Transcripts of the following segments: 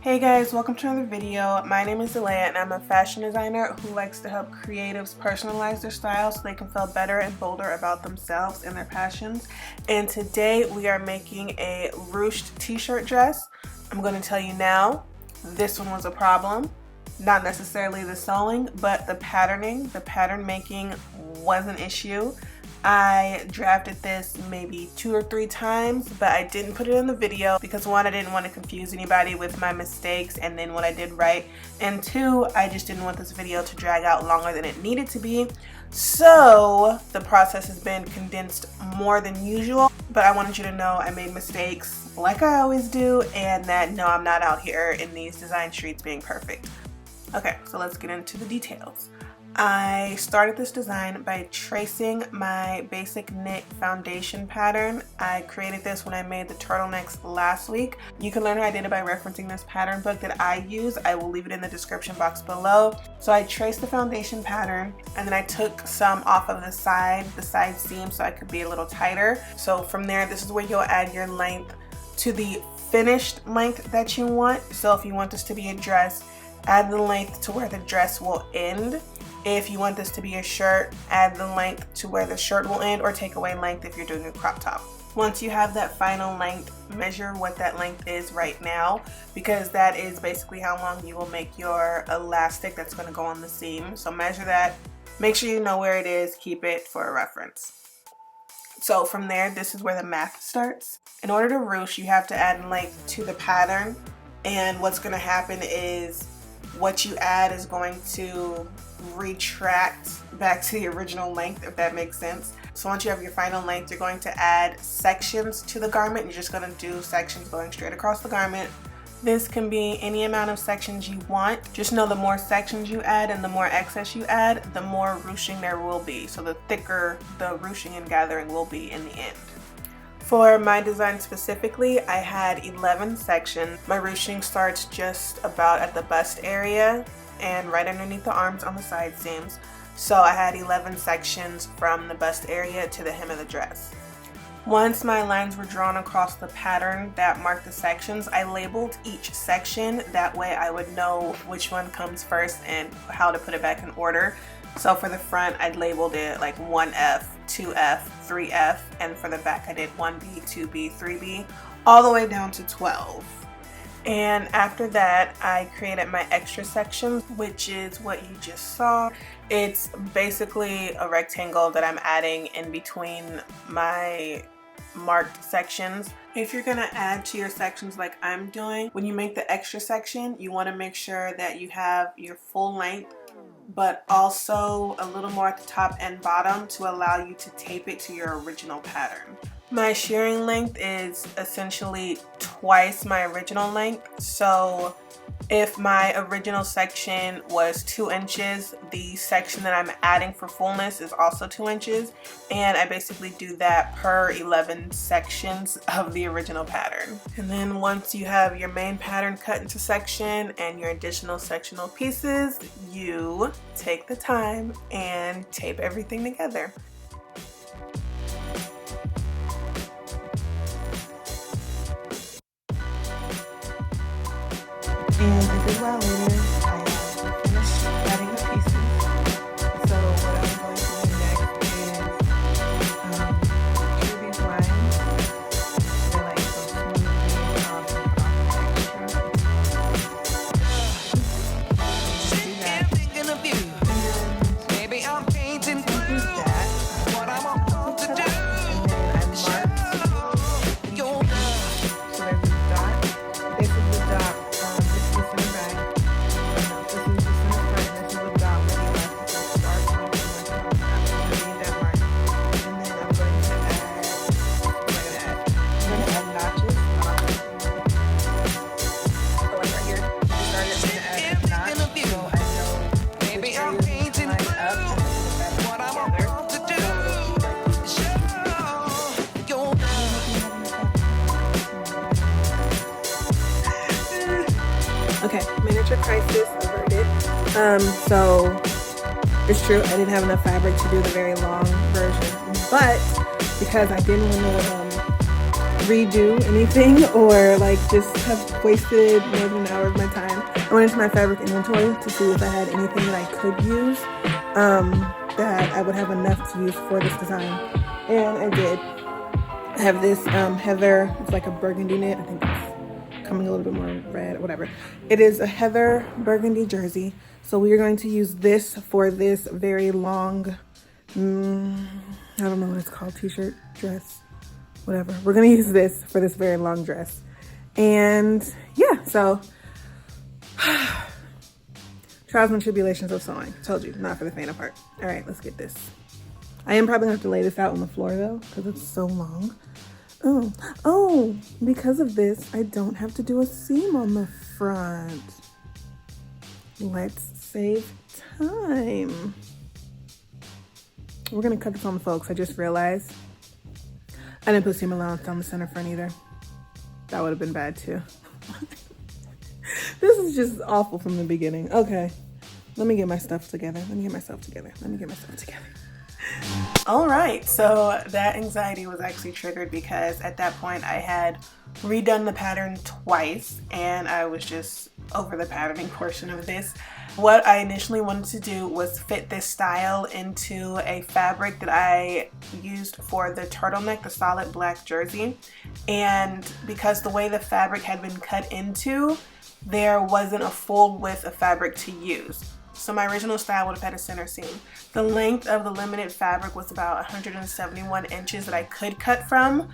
Hey guys, welcome to another video. My name is Delaya and I'm a fashion designer who likes to help creatives personalize their style so they can feel better and bolder about themselves and their passions. And today we are making a ruched t-shirt dress. I'm going to tell you now, this one was a problem. Not necessarily the sewing, but the patterning. The pattern making was an issue. I drafted this maybe 2 or 3 times, but I didn't put it in the video because 1, I didn't want to confuse anybody with my mistakes and then what I did right, and 2, I just didn't want this video to drag out longer than it needed to be. So the process has been condensed more than usual, but I wanted you to know I made mistakes like I always do, and that no, I'm not out here in these design streets being perfect. Okay, so let's get into the details. I started this design by tracing my basic knit foundation pattern. I created this when I made the turtlenecks last week. You can learn how I did it by referencing this pattern book that I use. I will leave it in the description box below. So I traced the foundation pattern and then I took some off of the side seam so I could be a little tighter. So from there, this is where you'll add your length to the finished length that you want. So if you want this to be a dress, add the length to where the dress will end. If you want this to be a shirt, add the length to where the shirt will end, or take away length if you're doing a crop top. Once you have that final length, measure what that length is right now, because that is basically how long you will make your elastic that's going to go on the seam. So measure that, make sure you know where it is, keep it for a reference. So from there, this is where the math starts. In order to ruche, you have to add length to the pattern, and what's going to happen is what you add is going to retract back to the original length, if that makes sense. So once you have your final length, you're going to add sections to the garment. You're just going to do sections going straight across the garment. This can be any amount of sections you want. Just know the more sections you add and the more excess you add, the more ruching there will be. So the thicker the ruching and gathering will be in the end. For my design specifically, I had 11 sections. My ruching starts just about at the bust area and right underneath the arms on the side seams. So I had 11 sections from the bust area to the hem of the dress. Once my lines were drawn across the pattern that marked the sections, I labeled each section. That way I would know which one comes first and how to put it back in order. So for the front, I labeled it like 1F, 2F, 3F, and for the back I did 1B, 2B, 3B, all the way down to 12. And after that, I created my extra sections, which is what you just saw. It's basically a rectangle that I'm adding in between my marked sections. If you're gonna add to your sections like I'm doing, when you make the extra section, you wanna make sure that you have your full length, but also a little more at the top and bottom to allow you to tape it to your original pattern. My shearing length is essentially twice my original length. So if my original section was 2 inches, the section that I'm adding for fullness is also 2 inches. And I basically do that per 11 sections of the original pattern. And then once you have your main pattern cut into section and your additional sectional pieces, you take the time and tape everything together. And this is while later I have finished adding the pieces. So what I'm going to do next is cue these lines. They're like so smoothly off the texture. Do that. And then maybe I'm painting do that. What I'm about to do. And then I mark. So there's a dot. This is the dot. Okay, miniature crisis averted. So it's true, I didn't have enough fabric to do the very long version, but because I didn't want to redo anything or like just have wasted more than an hour of my time. I went into my fabric inventory to see if I had anything that I could use that I would have enough to use for this design, and I did. I have this heather, it's like a burgundy knit. I think it's coming a little bit more red, whatever. It is a heather burgundy jersey. So we are going to use this for this very long, I don't know what it's called, t-shirt, dress, whatever. We're gonna use this for this very long dress. And yeah, so trials and tribulations of sewing. Told you, not for the faint of heart. All right, let's get this. I am probably gonna have to lay this out on the floor though, because it's so long. Oh, because of this, I don't have to do a seam on the front. Let's save time. We're gonna cut this on the folks. I just realized I didn't put seam allowance down the center front either. That would have been bad too. This is just awful from the beginning. Okay, let me get my stuff together. Let me get myself together. All right, so that anxiety was actually triggered because at that point I had redone the pattern twice and I was just over the patterning portion of this. What I initially wanted to do was fit this style into a fabric that I used for the turtleneck, the solid black jersey. And because the way the fabric had been cut into, there wasn't a full width of fabric to use. So my original style would have had a center seam. The length of the limited fabric was about 171 inches that I could cut from,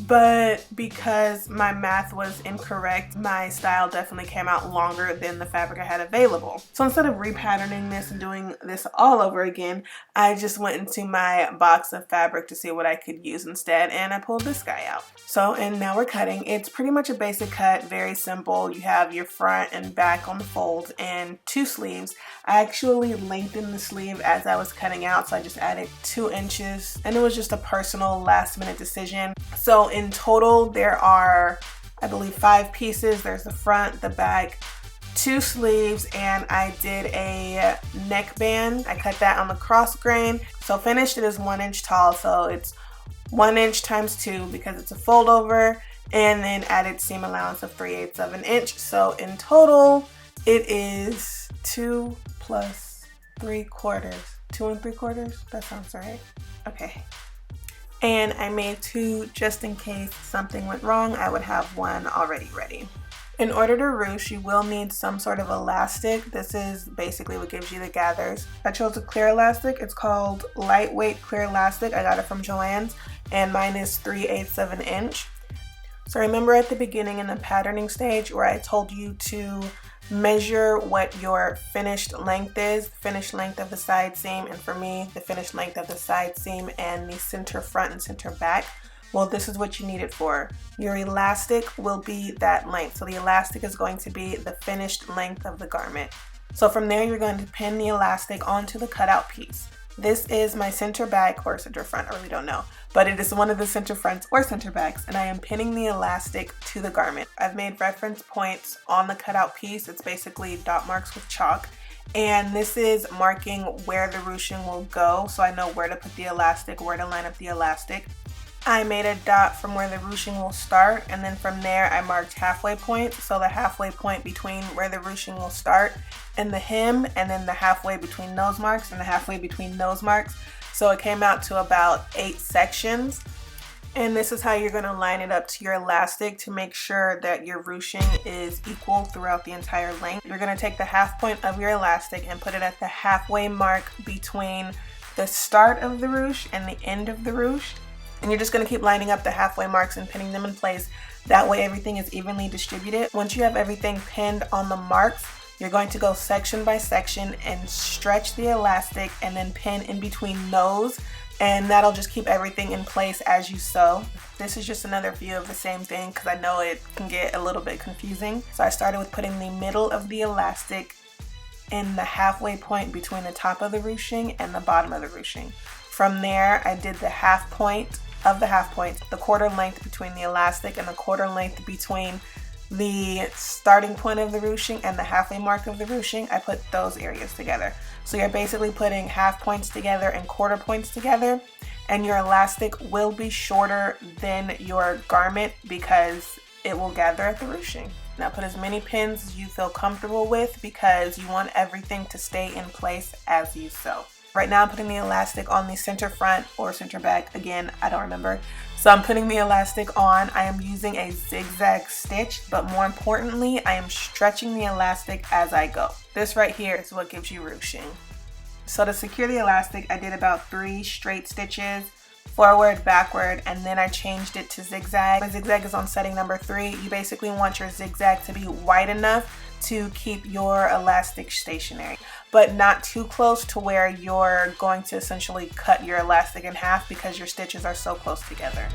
but because my math was incorrect, my style definitely came out longer than the fabric I had available. So instead of repatterning this and doing this all over again, I just went into my box of fabric to see what I could use instead, and I pulled this guy out. So, and now we're cutting. It's pretty much a basic cut, very simple. You have your front and back on the fold and 2 sleeves. I actually lengthened the sleeve as I was cutting out, so I just added 2 inches, and it was just a personal last minute decision. So in total there are, I believe, 5 pieces. There's the front, the back, 2 sleeves, and I did a neckband. I cut that on the cross grain. So finished it is 1 inch tall, so it's 1 inch times 2 because it's a fold over, and then added seam allowance of 3/8 of an inch. So in total it is 2 plus 3/4. 2 3/4? That sounds right. Okay. And I made 2 just in case something went wrong. I would have 1 already ready. In order to ruche, you will need some sort of elastic. This is basically what gives you the gathers. I chose a clear elastic. It's called lightweight clear elastic. I got it from Joann's, and mine is 3/8 of an inch. So remember at the beginning in the patterning stage where I told you to measure what your finished length is, finished length of the side seam, and for me, the finished length of the side seam and the center front and center back. Well, this is what you need it for. Your elastic will be that length. So the elastic is going to be the finished length of the garment. So from there, you're going to pin the elastic onto the cutout piece. This is my center back or center front, I really don't know, but it is one of the center fronts or center backs, and I am pinning the elastic to the garment. I've made reference points on the cutout piece. It's basically dot marks with chalk, and this is marking where the ruching will go, so I know where to put the elastic, where to line up the elastic. I made a dot from where the ruching will start, and then from there I marked halfway point, so the halfway point between where the ruching will start and the hem, and then the halfway between those marks and the halfway between those marks. So it came out to about 8 sections. And this is how you're going to line it up to your elastic to make sure that your ruching is equal throughout the entire length. You're going to take the half point of your elastic and put it at the halfway mark between the start of the ruche and the end of the ruche. And you're just going to keep lining up the halfway marks and pinning them in place. That way everything is evenly distributed. Once you have everything pinned on the marks, you're going to go section by section and stretch the elastic and then pin in between those, and that'll just keep everything in place as you sew. This is just another view of the same thing because I know it can get a little bit confusing. So I started with putting the middle of the elastic in the halfway point between the top of the ruching and the bottom of the ruching. From there, I did the half point of the half point, the quarter length between the elastic and the quarter length between the starting point of the ruching and the halfway mark of the ruching. I put those areas together. So you're basically putting half points together and quarter points together, and your elastic will be shorter than your garment because it will gather at the ruching. Now put as many pins as you feel comfortable with because you want everything to stay in place as you sew. Right now I'm putting the elastic on the center front or center back, again, I don't remember. So I'm putting the elastic on. I am using a zigzag stitch, but more importantly, I am stretching the elastic as I go. This right here is what gives you ruching. So to secure the elastic, I did about 3 straight stitches, forward, backward, and then I changed it to zigzag. My zigzag is on setting number 3. You basically want your zigzag to be wide enough to keep your elastic stationary, but not too close to where you're going to essentially cut your elastic in half because your stitches are so close together.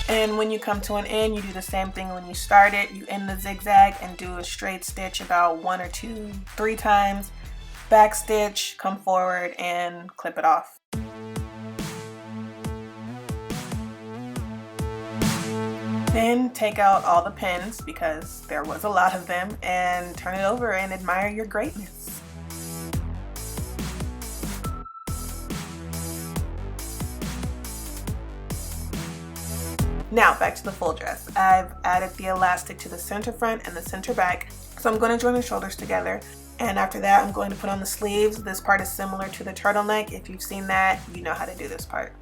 And when you come to an end, you do the same thing when you start it. You end the zigzag and do a straight stitch about 1 or 2, 3 times, back stitch, come forward and clip it off. Then take out all the pins, because there was a lot of them, and turn it over and admire your greatness. Now back to the full dress. I've added the elastic to the center front and the center back. So I'm going to join the shoulders together. And after that, I'm going to put on the sleeves. This part is similar to the turtleneck. If you've seen that, you know how to do this part.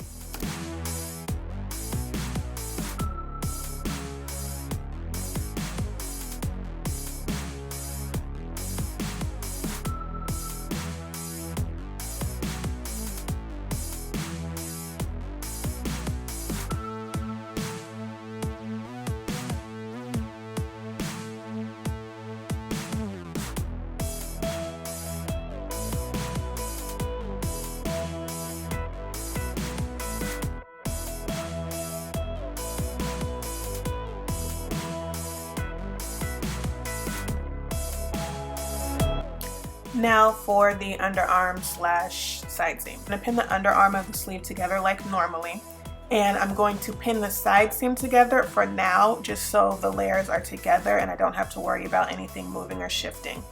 Now for the underarm slash side seam. I'm going to pin the underarm of the sleeve together like normally, and I'm going to pin the side seam together for now, just so the layers are together and I don't have to worry about anything moving or shifting.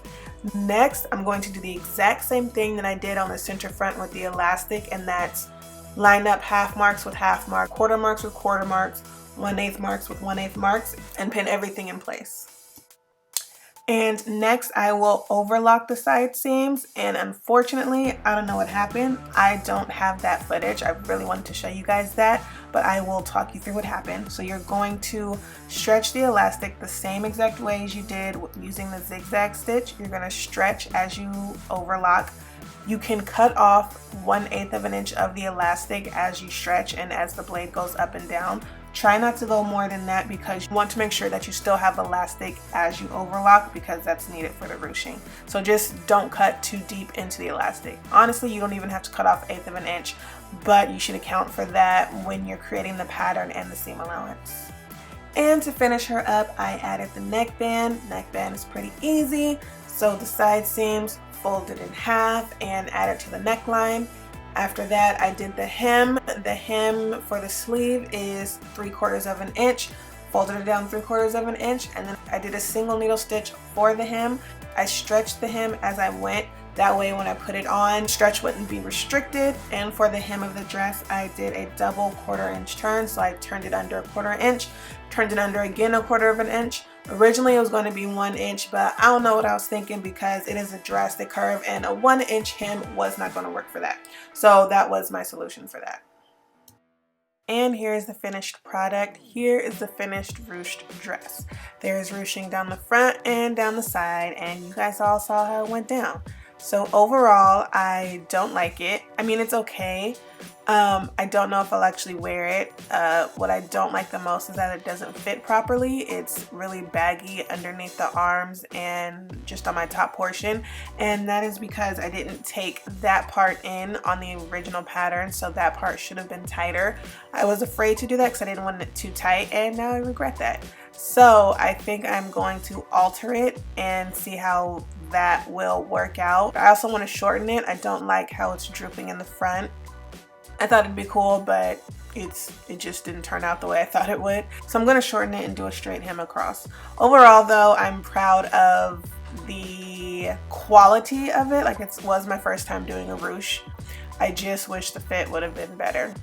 Next, I'm going to do the exact same thing that I did on the center front with the elastic, and that's line up half marks with half marks, quarter marks with quarter marks, 1/8 marks with 1/8 marks, and pin everything in place. And next I will overlock the side seams, and unfortunately, I don't know what happened. I don't have that footage. I really wanted to show you guys that, but I will talk you through what happened. So you're going to stretch the elastic the same exact way as you did using the zigzag stitch. You're going to stretch as you overlock. You can cut off 1/8 of an inch of the elastic as you stretch and as the blade goes up and down. Try not to go more than that because you want to make sure that you still have elastic as you overlock, because that's needed for the ruching. So just don't cut too deep into the elastic. Honestly, you don't even have to cut off 1/8 of an inch, but you should account for that when you're creating the pattern and the seam allowance. And to finish her up, I added the neckband. Neckband is pretty easy. So the side seams, folded in half and added to the neckline. After that, I did the hem. The hem for the sleeve is 3/4 of an inch, folded it down 3/4 of an inch, and then I did a single needle stitch for the hem. I stretched the hem as I went. That way when I put it on, stretch wouldn't be restricted. And for the hem of the dress, I did a double 1/4 inch turn. So I turned it under 1/4 inch, turned it under again 1/4 of an inch. Originally it was going to be 1 inch, but I don't know what I was thinking because it is a drastic curve and a 1 inch hem was not going to work for that. So that was my solution for that. And here is the finished product. Here is the finished ruched dress. There's ruching down the front and down the side, and you guys all saw how it went down. So overall, I don't like it. I mean, it's okay. I don't know if I'll actually wear it. What I don't like the most is that it doesn't fit properly. It's really baggy underneath the arms and just on my top portion. And that is because I didn't take that part in on the original pattern. So that part should have been tighter. I was afraid to do that because I didn't want it too tight, and now I regret that. So I think I'm going to alter it and see how that will work out. I also want to shorten it. I don't like how it's drooping in the front. I thought it'd be cool, but it just didn't turn out the way I thought it would. So I'm going to shorten it and do a straight hem across. Overall though, I'm proud of the quality of it. Like, it was my first time doing a ruche. I just wish the fit would have been better.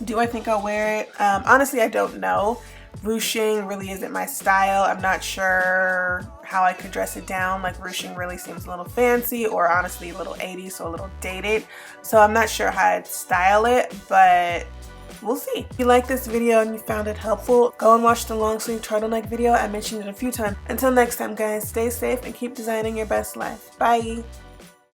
Do I think I'll wear it? Honestly, I don't know. Ruching really isn't my style. I'm not sure how I could dress it down. Like, ruching really seems a little fancy, or honestly a little 80s, so a little dated. So I'm not sure how I'd style it, but we'll see. If you like this video and you found it helpful, go and watch the long sleeve turtleneck video. I mentioned it a few times. Until next time, guys, stay safe and keep designing your best life. Bye.